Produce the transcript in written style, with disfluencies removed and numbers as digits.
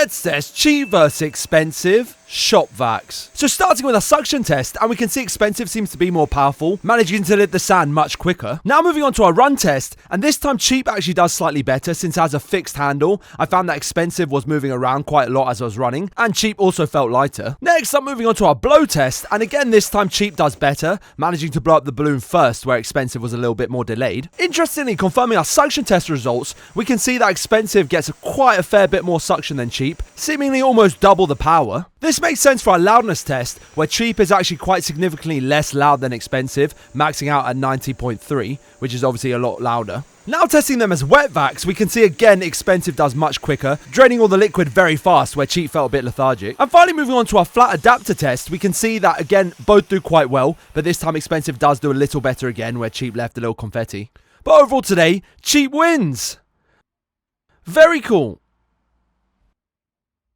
Let's test cheap versus expensive shop vacs. So starting with a suction test, and we can see expensive seems to be more powerful, managing to lift the sand much quicker. Now moving on to our run test, and this time cheap actually does slightly better since it has a fixed handle. I found that expensive was moving around quite a lot as I was running, and cheap also felt lighter. Next up, moving on to our blow test, and again this time cheap does better, managing to blow up the balloon first where expensive was a little bit more delayed. Interestingly, confirming our suction test results, we can see that expensive gets quite a fair bit more suction than cheap, seemingly almost double the power. This makes sense for our loudness test, where cheap is actually quite significantly less loud than expensive, maxing out at 90.3, which is obviously a lot louder. Now testing them as wet vacs, we can see again expensive does much quicker, draining all the liquid very fast where cheap felt a bit lethargic. And finally moving on to our flat adapter test, we can see that again both do quite well, but this time expensive does do a little better again where cheap left a little confetti. But overall today, cheap wins! Very cool.